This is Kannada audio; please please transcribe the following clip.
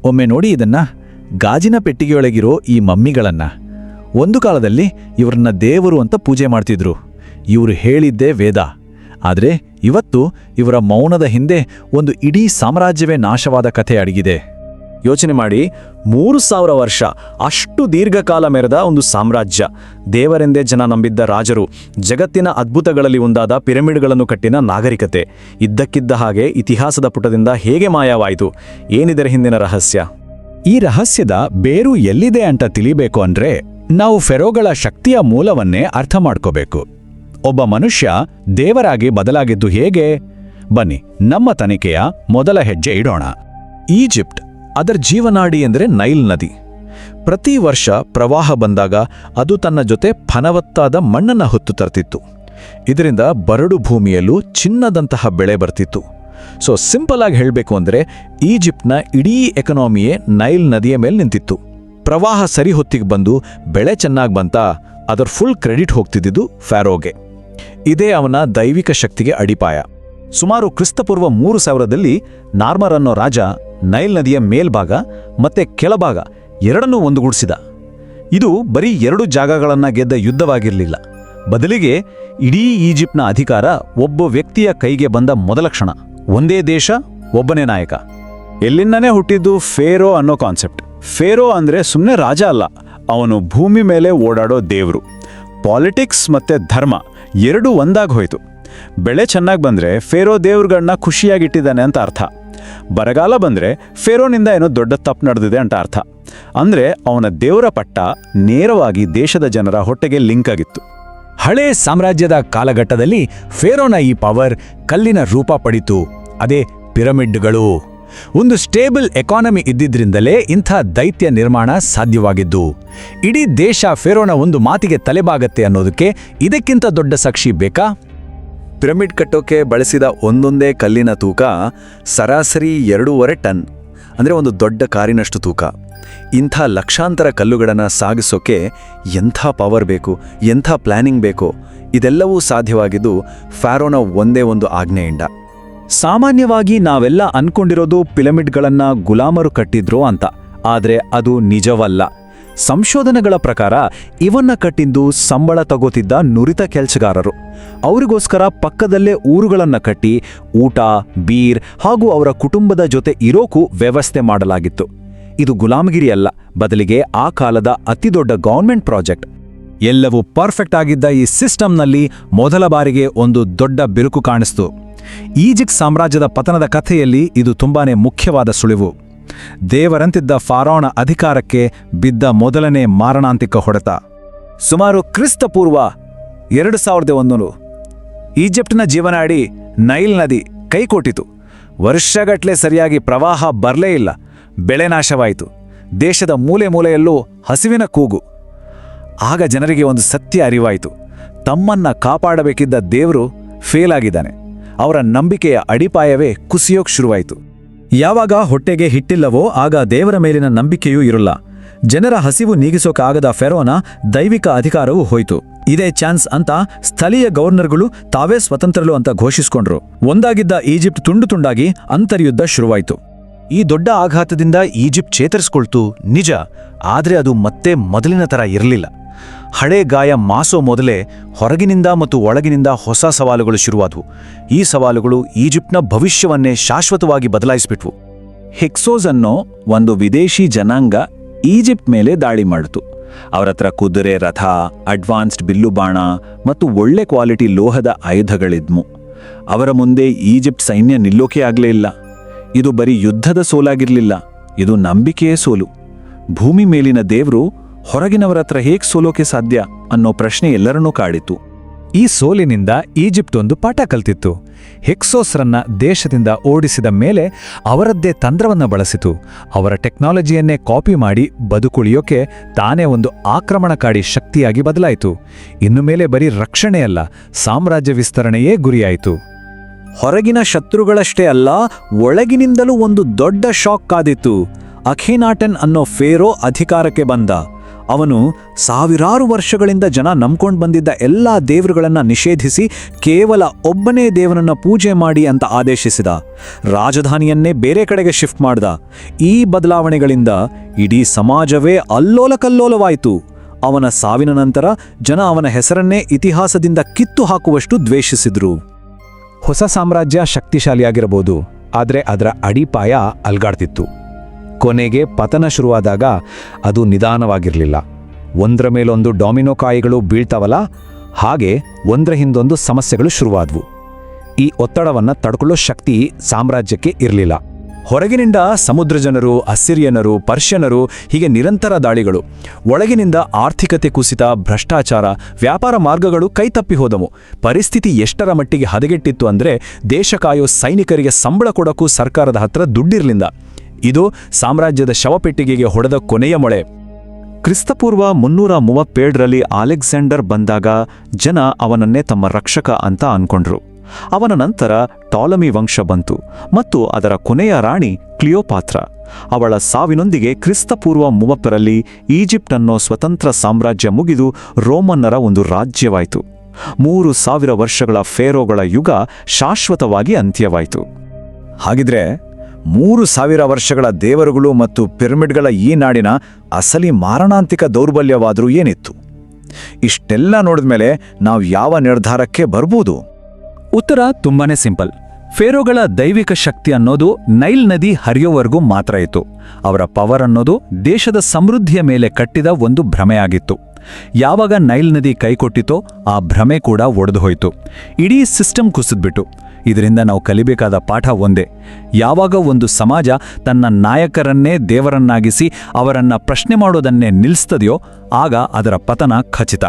ಒಮ್ಮೆ ನೋಡಿ ಇದನ್ನ, ಗಾಜಿನ ಪೆಟ್ಟಿಗೆಯೊಳಗಿರೋ ಈ ಮಮ್ಮಿಗಳನ್ನ. ಒಂದು ಕಾಲದಲ್ಲಿ ಇವ್ರನ್ನ ದೇವರು ಅಂತ ಪೂಜೆ ಮಾಡ್ತಿದ್ರು. ಇವರು ಹೇಳಿದ್ದೇ ವೇದ. ಆದರೆ ಇವತ್ತು ಇವರ ಮೌನದ ಹಿಂದೆ ಒಂದು ಇಡೀ ಸಾಮ್ರಾಜ್ಯವೇ ನಾಶವಾದ ಕಥೆ ಅಡಗಿದೆ. ಯೋಚನೆ ಮಾಡಿ, 3000 ವರ್ಷ ಅಷ್ಟು ದೀರ್ಘಕಾಲ ಮೆರೆದ ಒಂದು ಸಾಮ್ರಾಜ್ಯ, ದೇವರೆಂದೇ ಜನ ನಂಬಿದ್ದ ರಾಜರು, ಜಗತ್ತಿನ ಅದ್ಭುತಗಳಲ್ಲಿ ಒಂದಾದ ಪಿರಮಿಡ್ಗಳನ್ನು ಕಟ್ಟಿನ ನಾಗರಿಕತೆ, ಇದ್ದಕ್ಕಿದ್ದ ಹಾಗೆ ಇತಿಹಾಸದ ಪುಟದಿಂದ ಹೇಗೆ ಮಾಯವಾಯಿತು? ಏನಿದರ ಹಿಂದಿನ ರಹಸ್ಯ? ಈ ರಹಸ್ಯದ ಬೇರು ಎಲ್ಲಿದೆ ಅಂತ ತಿಳಿಬೇಕು ಅಂದ್ರೆ ನಾವು ಫೆರೋಗಳ ಶಕ್ತಿಯ ಮೂಲವನ್ನೇ ಅರ್ಥ ಮಾಡ್ಕೋಬೇಕು. ಒಬ್ಬ ಮನುಷ್ಯ ದೇವರಾಗಿ ಬದಲಾಗಿದ್ದು ಹೇಗೆ? ಬನ್ನಿ, ನಮ್ಮ ತನಿಖೆಯ ಮೊದಲ ಹೆಜ್ಜೆ ಇಡೋಣ. ಈಜಿಪ್ಟ್, ಅದರ ಜೀವನಾಡಿ ಎಂದರೆ ನೈಲ್ ನದಿ. ಪ್ರತಿ ವರ್ಷ ಪ್ರವಾಹ ಬಂದಾಗ ಅದು ತನ್ನ ಜೊತೆ ಫಲವತ್ತಾದ ಮಣ್ಣನ್ನು ಹೊತ್ತು ತರ್ತಿತ್ತು. ಇದರಿಂದ ಬರಡು ಭೂಮಿಯಲ್ಲೂ ಚಿನ್ನದಂತಹ ಬೆಳೆ ಬರ್ತಿತ್ತು. ಸೊ ಸಿಂಪಲ್ ಆಗಿ ಹೇಳಬೇಕು ಅಂದರೆ ಈಜಿಪ್ಟ್ನ ಇಡೀ ಎಕನಾಮಿಯೇ ನೈಲ್ ನದಿಯ ಮೇಲೆ ನಿಂತಿತ್ತು. ಪ್ರವಾಹ ಸರಿ ಹೊತ್ತಿಗೆ ಬಂದು ಬೆಳೆ ಚೆನ್ನಾಗಿ ಬಂತ, ಅದರ ಫುಲ್ ಕ್ರೆಡಿಟ್ ಹೋಗ್ತಿದ್ದಿದ್ದು ಫಾರೋಗೆ. ಇದೇ ಅವನ ದೈವಿಕ ಶಕ್ತಿಗೆ ಅಡಿಪಾಯ. ಸುಮಾರು ಕ್ರಿಸ್ತಪೂರ್ವ 3000ರಲ್ಲಿ ನಾರ್ಮರ್ ಅನ್ನೋ ರಾಜ ನೈಲ್ ನದಿಯ ಮೇಲ್ಭಾಗ ಮತ್ತೆ ಕೆಳಭಾಗ ಎರಡನ್ನೂ ಒಂದುಗೂಡಿಸಿದ. ಇದು ಬರೀ 2 ಜಾಗಗಳನ್ನು ಗೆದ್ದ ಯುದ್ಧವಾಗಿರಲಿಲ್ಲ. ಬದಲಿಗೆ ಇಡೀ ಈಜಿಪ್ಟ್ನ ಅಧಿಕಾರ ಒಬ್ಬ ವ್ಯಕ್ತಿಯ ಕೈಗೆ ಬಂದ ಮೊದಲ ಕ್ಷಣ. ಒಂದೇ ದೇಶ, ಒಬ್ಬನೇ ನಾಯಕ. ಎಲ್ಲಿಂದನೇ ಹುಟ್ಟಿದ್ದು ಫೇರೋ ಅನ್ನೋ ಕಾನ್ಸೆಪ್ಟ್. ಫೇರೋ ಅಂದರೆ ಸುಮ್ಮನೆ ರಾಜ ಅಲ್ಲ, ಅವನು ಭೂಮಿ ಮೇಲೆ ಓಡಾಡೋ ದೇವರು. ಪಾಲಿಟಿಕ್ಸ್ ಮತ್ತೆ ಧರ್ಮ ಎರಡೂ ಒಂದಾಗಿ ಹೋಯಿತು. ಬೆಳೆ ಚೆನ್ನಾಗಿ ಬಂದರೆ ಫೇರೋ ದೇವ್ರುಗಳನ್ನ ಖುಷಿಯಾಗಿಟ್ಟಿದ್ದಾನೆ ಅಂತ ಅರ್ಥ. ಬರಗಾಲ ಬಂದರೆ ಫೇರೋನಿಂದ ಏನೋ ದೊಡ್ಡ ತಪ್ಪು ನಡೆದಿದೆ ಅಂತ ಅರ್ಥ. ಅಂದರೆ ಅವನ ದೇವರ ಪಟ್ಟ ನೇರವಾಗಿ ದೇಶದ ಜನರ ಹೊಟ್ಟೆಗೆ ಲಿಂಕ್ ಆಗಿತ್ತು. ಹಳೇ ಸಾಮ್ರಾಜ್ಯದ ಕಾಲಘಟ್ಟದಲ್ಲಿ ಫೇರೋನ ಈ ಪವರ್ ಕಲ್ಲಿನ ರೂಪ ಪಡಿತು. ಅದೇ ಪಿರಮಿಡ್ಗಳು. ಒಂದು ಸ್ಟೇಬಲ್ ಎಕಾನಮಿ ಇದ್ದಿದ್ರಿಂದಲೇ ಇಂಥ ದೈತ್ಯ ನಿರ್ಮಾಣ ಸಾಧ್ಯವಾಗಿದ್ದು. ಇಡೀ ದೇಶ ಫೇರೋನ ಒಂದು ಮಾತಿಗೆ ತಲೆಬಾಗತ್ತೆ ಅನ್ನೋದಕ್ಕೆ ಇದಕ್ಕಿಂತ ದೊಡ್ಡ ಸಾಕ್ಷಿ ಬೇಕಾ? ಪಿರಮಿಡ್ ಕಟ್ಟೋಕೆ ಬಳಸಿದ ಒಂದೊಂದೇ ಕಲ್ಲಿನ ತೂಕ ಸರಾಸರಿ 2.5 ಟನ್, ಅಂದರೆ ಒಂದು ದೊಡ್ಡ ಕಾರಿನಷ್ಟು ತೂಕ. ಇಂಥ ಲಕ್ಷಾಂತರ ಕಲ್ಲುಗಳನ್ನು ಸಾಗಿಸೋಕೆ ಎಂಥ ಪವರ್ ಬೇಕು, ಎಂಥ ಪ್ಲಾನಿಂಗ್ ಬೇಕು. ಇದೆಲ್ಲವೂ ಸಾಧ್ಯವಾಗಿದ್ದು ಫಾರೋನ ಒಂದೇ ಒಂದು ಆಜ್ಞೆಯಿಂದ. ಸಾಮಾನ್ಯವಾಗಿ ನಾವೆಲ್ಲ ಅನ್ಕೊಂಡಿರೋದು ಪಿರಮಿಡ್ಗಳನ್ನು ಗುಲಾಮರು ಕಟ್ಟಿದ್ರು ಅಂತ, ಆದರೆ ಅದು ನಿಜವಲ್ಲ. ಸಂಶೋಧನೆಗಳ ಪ್ರಕಾರ ಇವನ್ನ ಕಟ್ಟಿದ್ದು ಸಂಬಳ ತಗೋತಿದ್ದ ನುರಿತ ಕೆಲಸಗಾರರು. ಅವರಿಗೋಸ್ಕರ ಪಕ್ಕದಲ್ಲೇ ಊರುಗಳನ್ನು ಕಟ್ಟಿ ಊಟ, ಬೀರ್ ಹಾಗೂ ಅವರ ಕುಟುಂಬದ ಜೊತೆ ಇರೋಕ್ಕೂ ವ್ಯವಸ್ಥೆ ಮಾಡಲಾಗಿತ್ತು. ಇದು ಗುಲಾಮಗಿರಿ ಅಲ್ಲ, ಬದಲಿಗೆ ಆ ಕಾಲದ ಅತಿದೊಡ್ಡ ಗವರ್ಮೆಂಟ್ ಪ್ರಾಜೆಕ್ಟ್. ಎಲ್ಲವೂ ಪರ್ಫೆಕ್ಟ್ ಆಗಿದ್ದ ಈ ಸಿಸ್ಟಮ್ನಲ್ಲಿ ಮೊದಲ ಬಾರಿಗೆ ಒಂದು ದೊಡ್ಡ ಬಿರುಕು ಕಾಣಿಸ್ತು. ಈಜಿಪ್ಟ್ ಸಾಮ್ರಾಜ್ಯದ ಪತನದ ಕಥೆಯಲ್ಲಿ ಇದು ತುಂಬಾನೇ ಮುಖ್ಯವಾದ ಸುಳಿವು. ದೇವರಂತಿದ್ದ ಫಾರೋನ ಅಧಿಕಾರಕ್ಕೆ ಬಿದ್ದ ಮೊದಲನೇ ಮಾರಣಾಂತಿಕ ಹೊಡೆತ. ಸುಮಾರು ಕ್ರಿಸ್ತಪೂರ್ವ 2100 ಈಜಿಪ್ಟ್ನ ಜೀವನಾಡಿ ನೈಲ್ ನದಿ ಕೈಕೊಟ್ಟಿತು. ವರ್ಷಗಟ್ಟಲೆ ಸರಿಯಾಗಿ ಪ್ರವಾಹ ಬರಲೇ ಇಲ್ಲ. ಬೆಳೆ ನಾಶವಾಯಿತು. ದೇಶದ ಮೂಲೆ ಮೂಲೆಯಲ್ಲೂ ಹಸಿವಿನ ಕೂಗು. ಆಗ ಜನರಿಗೆ ಒಂದು ಸತ್ಯ ಅರಿವಾಯಿತು. ತಮ್ಮನ್ನ ಕಾಪಾಡಬೇಕಿದ್ದ ದೇವರು ಫೇಲ್ ಆಗಿದ್ದಾನೆ. ಅವರ ನಂಬಿಕೆಯ ಅಡಿಪಾಯವೇ ಕುಸಿಯೋಕ್ ಶುರುವಾಯಿತು. ಯಾವಾಗ ಹೊಟ್ಟೆಗೆ ಹಿಟ್ಟಿಲ್ಲವೋ ಆಗ ದೇವರ ಮೇಲಿನ ನಂಬಿಕೆಯೂ ಇರಲ್ಲ. ಜನರ ಹಸಿವು ನೀಗಿಸೋಕಾಗದ ಫೆರೋನ ದೈವಿಕ ಅಧಿಕಾರವೂ ಹೋಯಿತು. ಇದೇ ಚಾನ್ಸ್ ಅಂತ ಸ್ಥಳೀಯ ಗವರ್ನರ್ಗಳು ತಾವೇ ಸ್ವತಂತ್ರರು ಅಂತ ಘೋಷಿಸಿಕೊಂಡ್ರು. ಒಂದಾಗಿದ್ದ ಈಜಿಪ್ಟ್ ತುಂಡು ತುಂಡಾಗಿ ಅಂತರ್ಯುದ್ಧ ಶುರುವಾಯಿತು. ಈ ದೊಡ್ಡ ಆಘಾತದಿಂದ ಈಜಿಪ್ಟ್ ಚೇತರಿಸ್ಕೊಳ್ತು ನಿಜ, ಆದರೆ ಅದು ಮತ್ತೆ ಮೊದಲಿನ ಥರ ಇರಲಿಲ್ಲ. ಹಳೆ ಗಾಯ ಮಾಸೋ ಮೊದಲೇ ಹೊರಗಿನಿಂದ ಮತ್ತು ಒಳಗಿನಿಂದ ಹೊಸ ಸವಾಲುಗಳು ಶುರುವಾದವು. ಈ ಸವಾಲುಗಳು ಈಜಿಪ್ಟ್ನ ಭವಿಷ್ಯವನ್ನೇ ಶಾಶ್ವತವಾಗಿ ಬದಲಾಯಿಸಿಬಿಟ್ವು. ಹೆಕ್ಸೋಸ್ ಅನ್ನೋ ಒಂದು ವಿದೇಶಿ ಜನಾಂಗ ಈಜಿಪ್ಟ್ ಮೇಲೆ ದಾಳಿ ಮಾಡಿತು. ಅವರತ್ರ ಕುದುರೆ, ರಥ, ಅಡ್ವಾನ್ಸ್ಡ್ ಬಿಲ್ಲುಬಾಣ ಮತ್ತು ಒಳ್ಳೆ ಕ್ವಾಲಿಟಿ ಲೋಹದ ಆಯುಧಗಳಿದ್ವು. ಅವರ ಮುಂದೆ ಈಜಿಪ್ಟ್ ಸೈನ್ಯ ನಿಲ್ಲೋಕೆ ಆಗಲೇ ಇಲ್ಲ. ಇದು ಬರೀ ಯುದ್ಧದ ಸೋಲಾಗಿರಲಿಲ್ಲ, ಇದು ನಂಬಿಕೆಯ ಸೋಲು. ಭೂಮಿ ಮೇಲಿನ ದೇವರು ಹೊರಗಿನವರ ಹತ್ರ ಹೇಗೆ ಸೋಲೋಕೆ ಸಾಧ್ಯ ಅನ್ನೋ ಪ್ರಶ್ನೆ ಎಲ್ಲರನ್ನೂ ಕಾಡಿತು. ಈ ಸೋಲಿನಿಂದ ಈಜಿಪ್ಟ್ ಒಂದು ಪಾಠ ಕಲ್ತಿತ್ತು. ಹೆಕ್ಸೋಸ್ರನ್ನ ದೇಶದಿಂದ ಓಡಿಸಿದ ಮೇಲೆ ಅವರದ್ದೇ ತಂತ್ರವನ್ನು ಬಳಸಿತು. ಅವರ ಟೆಕ್ನಾಲಜಿಯನ್ನೇ ಕಾಪಿ ಮಾಡಿ ಬದುಕುಳಿಯೋಕೆ ತಾನೇ ಒಂದು ಆಕ್ರಮಣಕಾರಿ ಶಕ್ತಿಯಾಗಿ ಬದಲಾಯಿತು. ಇನ್ನು ಮೇಲೆ ಬರೀ ರಕ್ಷಣೆಯಲ್ಲ, ಸಾಮ್ರಾಜ್ಯ ವಿಸ್ತರಣೆಯೇ ಗುರಿಯಾಯಿತು. ಹೊರಗಿನ ಶತ್ರುಗಳಷ್ಟೇ ಅಲ್ಲ, ಒಳಗಿನಿಂದಲೂ ಒಂದು ದೊಡ್ಡ ಶಾಕ್ ಕಾದಿತ್ತು. ಅಖೇನಾಟನ್ ಅನ್ನೋ ಫೇರೋ ಅಧಿಕಾರಕ್ಕೆ ಬಂದ. ಅವನು ಸಾವಿರಾರು ವರ್ಷಗಳಿಂದ ಜನ ನಂಬ್ಕೊಂಡು ಬಂದಿದ್ದ ಎಲ್ಲಾ ದೇವರುಗಳನ್ನ ನಿಷೇಧಿಸಿ ಕೇವಲ ಒಬ್ಬನೇ ದೇವನನ್ನ ಪೂಜೆ ಮಾಡಿ ಅಂತ ಆದೇಶಿಸಿದ. ರಾಜಧಾನಿಯನ್ನೇ ಬೇರೆ ಕಡೆಗೆ ಶಿಫ್ಟ್ ಮಾಡ್ದ. ಈ ಬದಲಾವಣೆಗಳಿಂದ ಇಡೀ ಸಮಾಜವೇ ಅಲ್ಲೋಲಕಲ್ಲೋಲವಾಯಿತು. ಅವನ ಸಾವಿನ ನಂತರ ಜನ ಅವನ ಹೆಸರನ್ನೇ ಇತಿಹಾಸದಿಂದ ಕಿತ್ತು ಹಾಕುವಷ್ಟು ದ್ವೇಷಿಸಿದ್ರು. ಹೊಸ ಸಾಮ್ರಾಜ್ಯ ಶಕ್ತಿಶಾಲಿಯಾಗಿರಬಹುದು, ಆದರೆ ಅದರ ಅಡಿಪಾಯ ಅಲ್ಗಾಡ್ತಿತ್ತು. ಕೊನೆಗೆ ಪತನ ಶುರುವಾದಾಗ ಅದು ನಿಧಾನವಾಗಿರಲಿಲ್ಲ. ಒಂದರ ಮೇಲೊಂದು ಡಾಮಿನೋ ಕಾಯಿಗಳು ಬೀಳ್ತಾವಲ್ಲ, ಹಾಗೆ ಒಂದರ ಹಿಂದೊಂದು ಸಮಸ್ಯೆಗಳು ಶುರುವಾದವು. ಈ ಒತ್ತಡವನ್ನು ತಡ್ಕೊಳ್ಳೋ ಶಕ್ತಿ ಸಾಮ್ರಾಜ್ಯಕ್ಕೆ ಇರಲಿಲ್ಲ. ಹೊರಗಿನಿಂದ ಸಮುದ್ರ ಜನರು, ಅಸ್ಸಿರಿಯನರು, ಪರ್ಷಿಯನರು, ಹೀಗೆ ನಿರಂತರ ದಾಳಿಗಳು. ಒಳಗಿನಿಂದ ಆರ್ಥಿಕತೆ ಕುಸಿತ, ಭ್ರಷ್ಟಾಚಾರ, ವ್ಯಾಪಾರ ಮಾರ್ಗಗಳು ಕೈತಪ್ಪಿ ಹೋದವು. ಪರಿಸ್ಥಿತಿ ಎಷ್ಟರ ಮಟ್ಟಿಗೆ ಹದಗೆಟ್ಟಿತ್ತು ಅಂದರೆ ದೇಶ ಕಾಯೋ ಸೈನಿಕರಿಗೆ ಸಂಬಳ ಕೊಡೋಕ್ಕೂ ಸರ್ಕಾರದ ಹತ್ರ ದುಡ್ಡಿರಲಿಲ್ಲ. ಇದು ಸಾಮ್ರಾಜ್ಯದ ಶವಪೆಟ್ಟಿಗೆಗೆ ಹೊಡೆದ ಕೊನೆಯ ಮೊಳೆ. ಕ್ರಿಸ್ತಪೂರ್ವ 337ರಲ್ಲಿ ಅಲೆಕ್ಸಾಂಡರ್ ಬಂದಾಗ ಜನ ಅವನನ್ನೇ ತಮ್ಮ ರಕ್ಷಕ ಅಂತ ಅನ್ಕೊಂಡ್ರು. ಅವನ ನಂತರ ಟಾಲಮಿ ವಂಶ ಬಂತು ಮತ್ತು ಅದರ ಕೊನೆಯ ರಾಣಿ ಕ್ಲಿಯೋಪಾತ್ರ. ಅವಳ ಸಾವಿನೊಂದಿಗೆ ಕ್ರಿಸ್ತಪೂರ್ವ 30ರಲ್ಲಿ ಈಜಿಪ್ಟ್ ಅನ್ನೋ ಸ್ವತಂತ್ರ ಸಾಮ್ರಾಜ್ಯ ಮುಗಿದು ರೋಮನ್ನರ ಒಂದು ರಾಜ್ಯವಾಯಿತು. 3000 ವರ್ಷಗಳ ಫೇರೋಗಳ ಯುಗ ಶಾಶ್ವತವಾಗಿ ಅಂತ್ಯವಾಯಿತು. ಹಾಗಿದ್ರೆ 3000 ವರ್ಷಗಳ ದೇವರುಗಳು ಮತ್ತು ಪಿರಮಿಡ್ಗಳ ಈ ನಾಡಿನ ಅಸಲಿ ಮಾರಣಾಂತಿಕ ದೌರ್ಬಲ್ಯವಾದರೂ ಏನಿತ್ತು? ಇಷ್ಟೆಲ್ಲ ನೋಡಿದ್ಮೇಲೆ ನಾವು ಯಾವ ನಿರ್ಧಾರಕ್ಕೆ ಬರ್ಬೋದು? ಉತ್ತರ ತುಂಬಾನೇ ಸಿಂಪಲ್. ಫೇರೋಗಳ ದೈವಿಕ ಶಕ್ತಿ ಅನ್ನೋದು ನೈಲ್ ನದಿ ಹರಿಯೋವರೆಗೂ ಮಾತ್ರ ಇತ್ತು. ಅವರ ಪವರ್ ಅನ್ನೋದು ದೇಶದ ಸಮೃದ್ಧಿಯ ಮೇಲೆ ಕಟ್ಟಿದ ಒಂದು ಭ್ರಮೆಯಾಗಿತ್ತು. ಯಾವಾಗ ನೈಲ್ ನದಿ ಕೈಕೊಟ್ಟಿತೋ ಆ ಭ್ರಮೆ ಕೂಡ ಒಡೆದು ಹೋಯಿತು. ಇಡೀ ಸಿಸ್ಟಮ್ ಕುಸಿದ್ಬಿಟ್ಟು. ಇದರಿಂದ ನಾವು ಕಲಿಬೇಕಾದ ಪಾಠ ಒಂದೇ: ಯಾವಾಗ ಒಂದು ಸಮಾಜ ತನ್ನ ನಾಯಕರನ್ನೇ ದೇವರನ್ನಾಗಿಸಿ ಅವರನ್ನ ಪ್ರಶ್ನೆ ಮಾಡೋದನ್ನೇ ನಿಲ್ಲಿಸ್ತದೆಯೋ ಆಗ ಅದರ ಪತನ ಖಚಿತ.